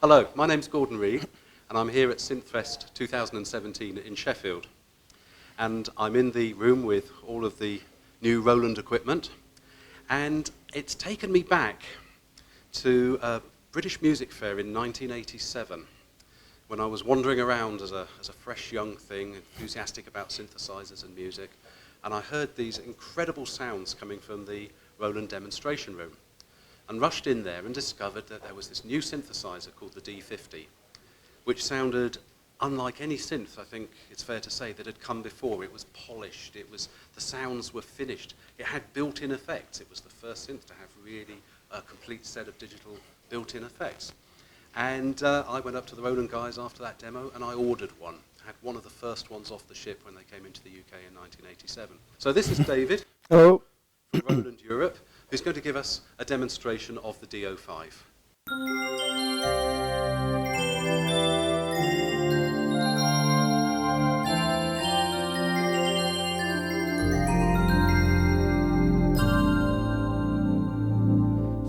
Hello, my name's Gordon Reid, and I'm here at SynthFest 2017 in Sheffield. And I'm in the room with all of the new Roland equipment, and it's taken me back to a British Music Fair in 1987, when I was wandering around as a fresh young thing, enthusiastic about synthesizers and music, and I heard these incredible sounds coming from the Roland demonstration room, and rushed in there and discovered that there was this new synthesizer called the D-50, which sounded unlike any synth, I think it's fair to say, that had come before. It was polished, the sounds were finished, it had built-in effects. It was the first synth to have really a complete set of digital built-in effects. And I went up to the Roland guys after that demo and I ordered one. I had one of the first ones off the ship when they came into the UK in 1987. So this is David. Hello. From Roland Europe, who's going to give us a demonstration of the D-05.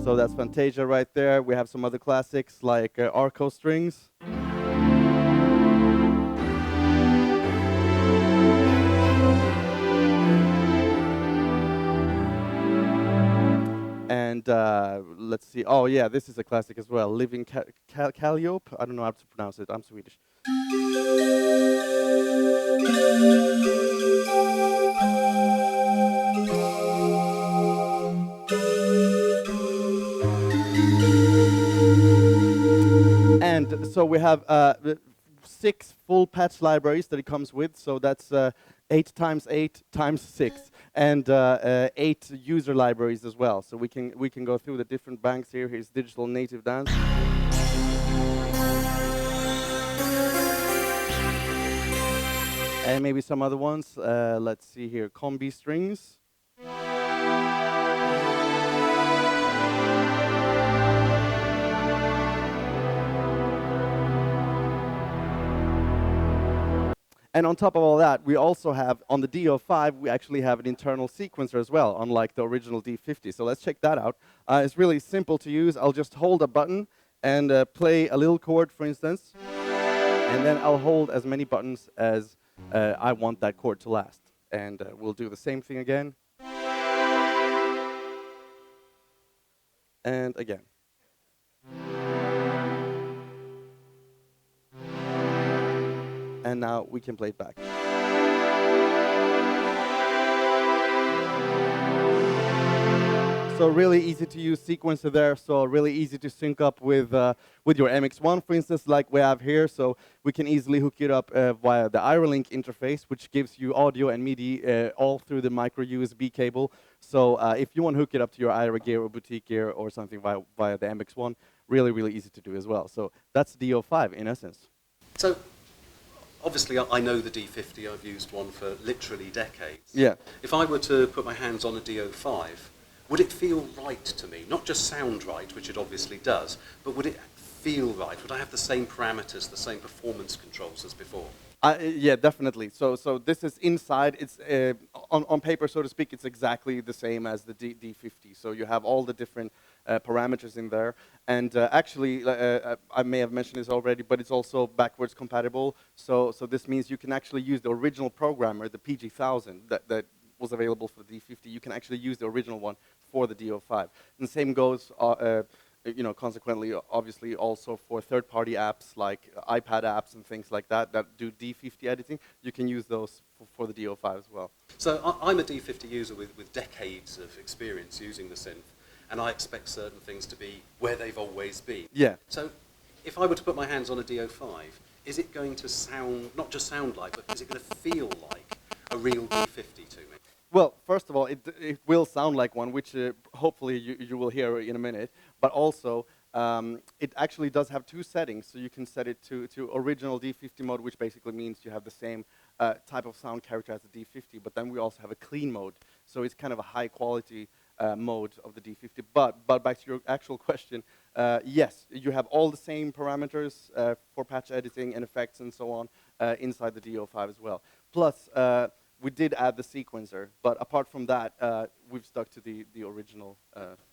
So that's Fantasia right there. We have some other classics like Arco strings. And let's see. Oh yeah, this is a classic as well. Living Calliope. I don't know how to pronounce it. I'm Swedish. And so we have 6 full patch libraries that it comes with. So that's 8 times 8 times 6. And 8 user libraries as well. So we can go through the different banks here. Here's Digital Native Dance. And maybe some other ones. Let's see here, Combi strings. And on top of all that, we also have, on the D-05, we actually have an internal sequencer as well, unlike the original D-50. So let's check that out. It's really simple to use. I'll just hold a button and play a little chord, for instance. And then I'll hold as many buttons as I want that chord to last. And we'll do the same thing again. And again. And now we can play it back. So really easy to use sequencer there. So really easy to sync up with your MX1, for instance, like we have here. So we can easily hook it up via the IRLink interface, which gives you audio and MIDI all through the micro USB cable. So if you want to hook it up to your IRA gear or boutique gear or something via the MX1, really, really easy to do as well. So that's D-05 in essence. So obviously, I know the D-50. I've used one for literally decades. Yeah. If I were to put my hands on a D-05, would it feel right to me? Not just sound right, which it obviously does, but would it feel right? Would I have the same parameters, the same performance controls as before? Yeah, definitely. So this is inside. It's on paper, so to speak. It's exactly the same as the D-50. So you have all the different parameters in there. And actually, I may have mentioned this already, but it's also backwards compatible. So this means you can actually use the original programmer, the PG-1000 that was available for the D-50. You can actually use the original one for the D-05. And the same goes. Consequently, obviously, also for third-party apps like iPad apps and things like that do D-50 editing, you can use those for the D-05 as well. So I'm a D-50 user with decades of experience using the synth, and I expect certain things to be where they've always been. Yeah. So if I were to put my hands on a D-05, is it going to sound, not just sound like, but is it going to feel like a real D-50 to me? Well, first of all, it will sound like one, which hopefully you will hear in a minute. But also, it actually does have 2 settings. So you can set it to original D-50 mode, which basically means you have the same type of sound character as the D-50. But then we also have a clean mode. So it's kind of a high-quality mode of the D-50. But back to your actual question, yes, you have all the same parameters for patch editing and effects and so on inside the D-05 as well. Plus, we did add the sequencer, but apart from that, we've stuck to the original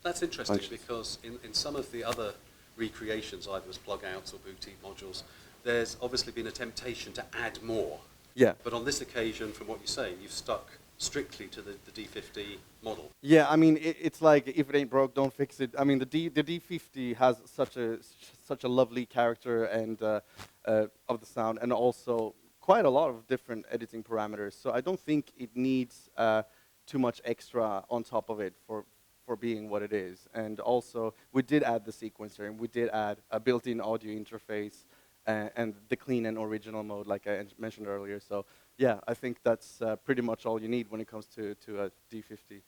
That's interesting functions. because in some of the other recreations, either as plug-outs or boutique modules, there's obviously been a temptation to add more. Yeah. But on this occasion, from what you say, you've stuck strictly to the D50 model. Yeah, I mean, it's like if it ain't broke, don't fix it. I mean, the D50 has such a lovely character and of the sound, and also quite a lot of different editing parameters. So I don't think it needs too much extra on top of it for being what it is. And also, we did add the sequencer, and we did add a built-in audio interface and the clean and original mode, like I mentioned earlier. So yeah, I think that's pretty much all you need when it comes to a D50.